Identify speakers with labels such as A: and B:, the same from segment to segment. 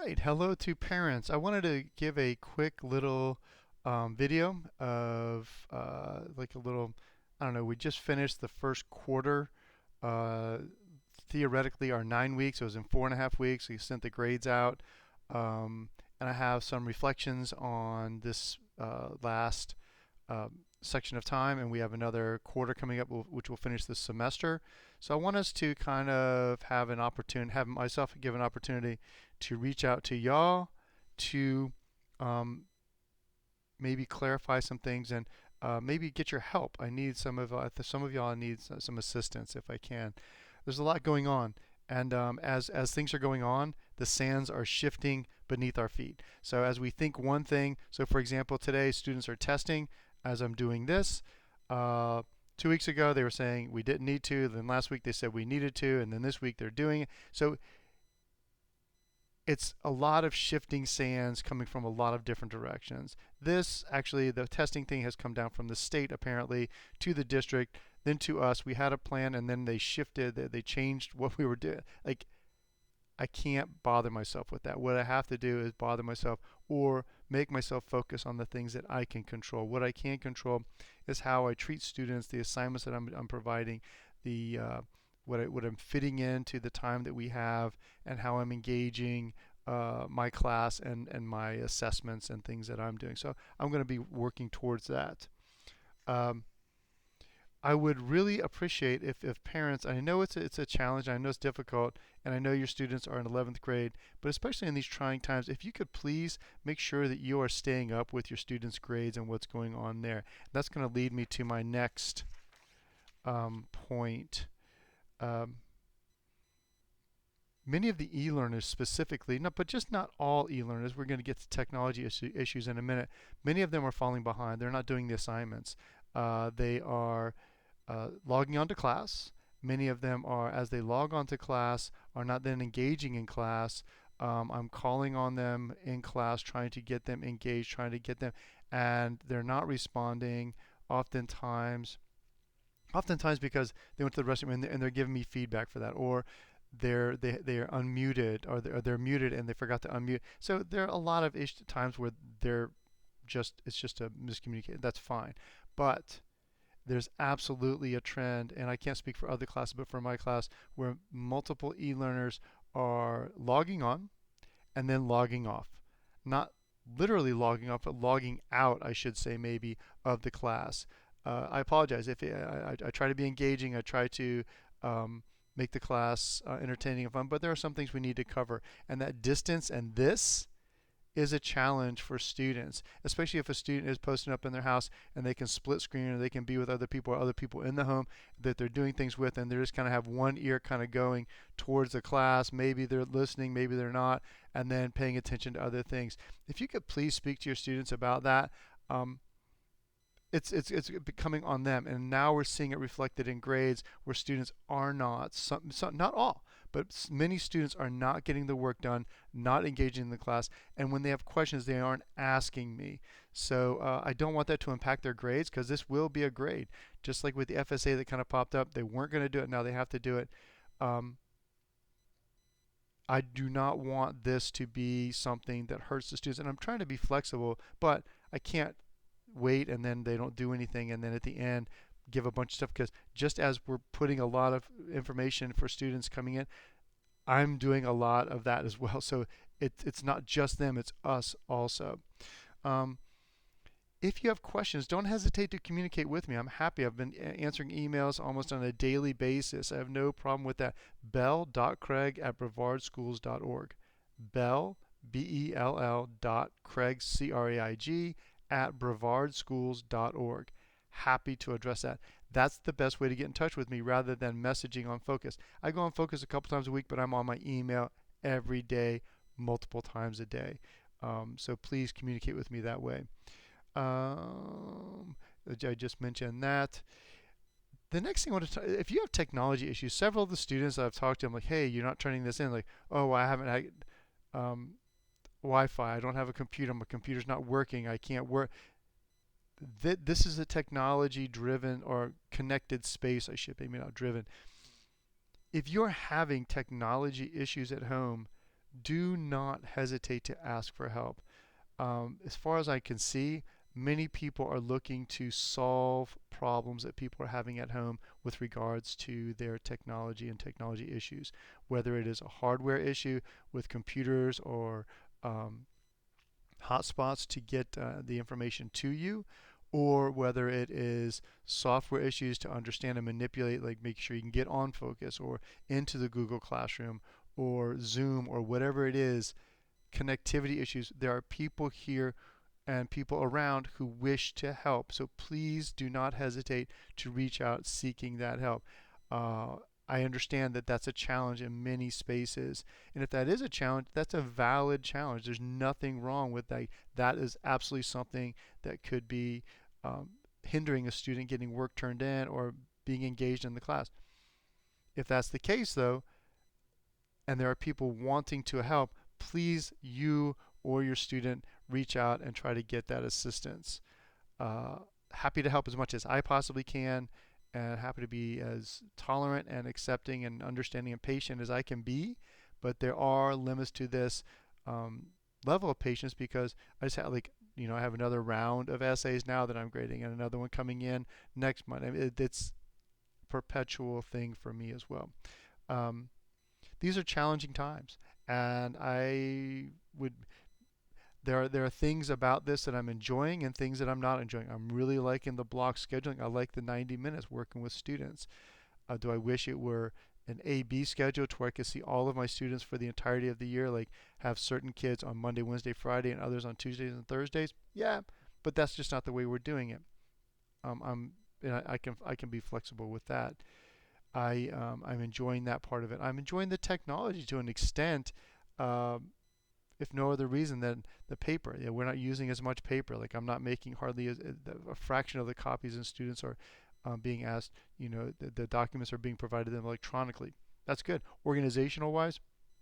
A: right, hello to parents. I wanted to give a quick little video of like a little, I don't know, we just finished the first quarter. Uh, Theoretically, our 9 weeks, it was in 4.5 weeks. We sent the grades out. Um, and I have some reflections on this last section of time, and we have another quarter coming up, which will finish this semester. So I want us to kind of have an opportunity, have myself give an opportunity to reach out to y'all to um, maybe clarify some things and maybe get your help. I need some of y'all need some assistance if I can. There's a lot going on, and as things are going on, the sands are shifting beneath our feet. So as we think one thing, so for example, today students are testing. As I'm doing this, 2 weeks ago they were saying we didn't need to. Then last week they said we needed to, and then this week they're doing it. So it's a lot of shifting sands coming from a lot of different directions. This actually, the testing thing has come down from the state apparently to the district, then to us. We had a plan, and then they shifted. They changed what we were doing. Like, I can't bother myself with that. What I have to do is bother myself or make myself focus on the things that I can control. What I can't control is how I treat students, the assignments that I'm providing, the what I'm fitting into the time that we have, and how I'm engaging my class and my assessments and things that I'm doing. So I'm going to be working towards that. Um, I would really appreciate if parents, I know it's a challenge, I know it's difficult, and I know your students are in 11th grade, but especially in these trying times, if you could please make sure that you are staying up with your students' grades and what's going on there. That's going to lead me to my next point. Um, Many of the e-learners specifically, no, but just not all e-learners, we're going to get to technology issues in a minute. Many of them are falling behind. They're not doing the assignments. They are logging onto class. Many of them are, as they log onto class, are not then engaging in class. I'm calling on them in class, trying to get them engaged, trying to get them, and they're not responding oftentimes. Oftentimes because they went to the restroom and they're giving me feedback for that, or they're unmuted, or they're muted and they forgot to unmute. So there are a lot of times where they're just it's just a miscommunication. That's fine, but there's absolutely a trend, and I can't speak for other classes, but for my class, where multiple e-learners are logging on and then logging off. Not literally logging off, but logging out, I should say, maybe, of the class. I apologize if I try to be engaging. I try to make the class entertaining and fun, but there are some things we need to cover. And that distance and this is a challenge for students, especially if a student is posting up in their house and they can split screen, or they can be with other people, or other people in the home that they're doing things with, and they just kind of have one ear kind of going towards the class. Maybe they're listening, maybe they're not, and then paying attention to other things. If you could please speak to your students about that. It's becoming on them, and now we're seeing it reflected in grades where students are not, not all, but many students are not getting the work done, not engaging in the class, and when they have questions, they aren't asking me. So I don't want that to impact their grades, because this will be a grade, just like with the FSA that kind of popped up. They weren't going to do it, now they have to do it. Um, I do not want this to be something that hurts the students, and I'm trying to be flexible, but I can't wait and then they don't do anything, and then at the end give a bunch of stuff, because just as we're putting a lot of information for students coming in, I'm doing a lot of that as well. So it's not just them, it's us also. Um, if you have questions, don't hesitate to communicate with me. I'm happy. I've been answering emails almost on a daily basis. I have no problem with that. bell.craig@brevardschools.org. Bell, B-E-L-L Craig, C-R-A-I-G, at brevardschools.org. Happy to address that. That's the best way to get in touch with me, rather than messaging on Focus. I go on Focus a couple times a week, but I'm on my email every day, multiple times a day. So please communicate with me that way. Um, I just mentioned that. The next thing I want to talk, if you have technology issues, several of the students that I've talked to, I'm like, hey, you're not turning this in. Like, oh, I haven't had Wi-Fi. I don't have a computer. My computer's not working. I can't work. This is a technology-driven or connected space, I should, maybe not driven. If you're having technology issues at home, do not hesitate to ask for help. As far as I can see, many people are looking to solve problems that people are having at home with regards to their technology and technology issues, whether it is a hardware issue with computers or um, hotspots to get the information to you, or whether it is software issues to understand and manipulate, like make sure you can get on Focus or into the Google Classroom or Zoom or whatever it is, connectivity issues. There are people here and people around who wish to help. So please do not hesitate to reach out seeking that help. Uh, I understand that that's a challenge in many spaces. And if that is a challenge, that's a valid challenge. There's nothing wrong with that. That is absolutely something that could be hindering a student getting work turned in or being engaged in the class. If that's the case, though, and there are people wanting to help, please, you or your student, reach out and try to get that assistance. Happy to help as much as I possibly can, and happy to be as tolerant and accepting and understanding and patient as I can be. But there are limits to this level of patience, because I just have, like, I have another round of essays now that I'm grading and another one coming in next month. I mean, it's a perpetual thing for me as well. These are challenging times, and there are things about this that I'm enjoying and things that I'm not enjoying. I'm really liking the block scheduling. I like the 90 minutes working with students. Do I wish it were an A-B schedule to where I could see all of my students for the entirety of the year, like have certain kids on Monday, Wednesday, Friday, and others on Tuesdays and Thursdays? Yeah, but that's just not the way we're doing it. I can be flexible with that. I'm enjoying that part of it. I'm enjoying the technology to an extent, if no other reason than the paper. We're not using as much paper. Like, I'm not making hardly a fraction of the copies, and students are being asked. The documents are being provided to them electronically. That's good. Organizational wise,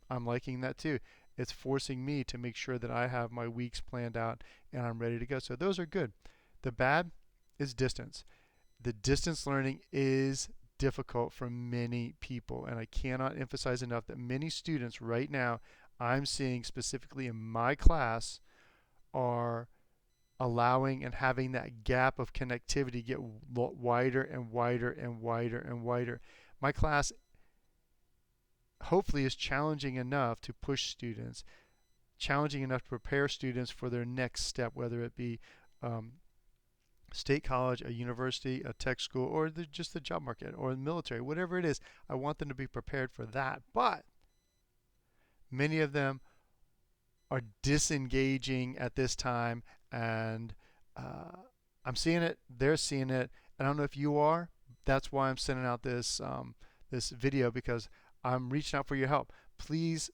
A: I'm liking that too. It's forcing me to make sure that I have my weeks planned out and I'm ready to go. So those are good. The bad is distance. The distance learning is difficult for many people, and I cannot emphasize enough that many students right now I'm seeing, specifically in my class, are allowing and having that gap of connectivity get wider and wider and wider and wider. My class hopefully is challenging enough to push students, challenging enough to prepare students for their next step, whether it be state college, a university, a tech school, or just the job market or the military, whatever it is. I want them to be prepared for that. But many of them are disengaging at this time, and I'm seeing it. They're seeing it. I don't know if you are. That's why I'm sending out this this video, because I'm reaching out for your help. Please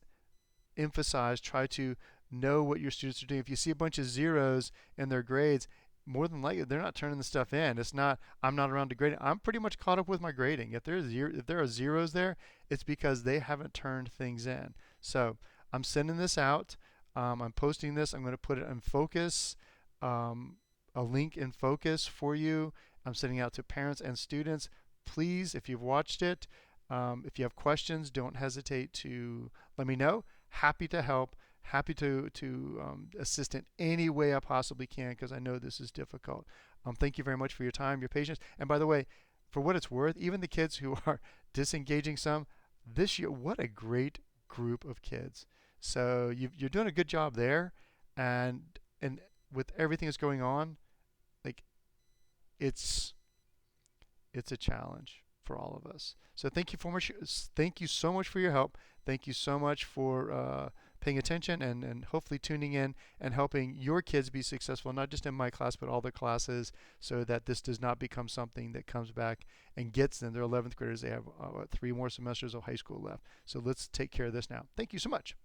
A: emphasize, try to know what your students are doing. If you see a bunch of zeros in their grades, more than likely they're not turning the stuff in. It's not, I'm not around to grade it. I'm pretty much caught up with my grading. If there are zeros there, it's because they haven't turned things in. So I'm sending this out. I'm posting this. I'm going to put it in Focus, a link in Focus for you. I'm sending out to parents and students. Please, if you've watched it, if you have questions, don't hesitate to let me know. Happy to help. Happy to assist in any way I possibly can, because I know this is difficult. Thank you very much for your time, your patience. And by the way, for what it's worth, even the kids who are disengaging some this year, what a great group of kids. So you're doing a good job there, and with everything that's going on, like, it's a challenge for all of us. So thank you so much for your help. Thank you so much for paying attention and hopefully tuning in and helping your kids be successful, not just in my class, but all the classes, so that this does not become something that comes back and gets them. They're 11th graders. They have 3 more semesters of high school left. So let's take care of this now. Thank you so much.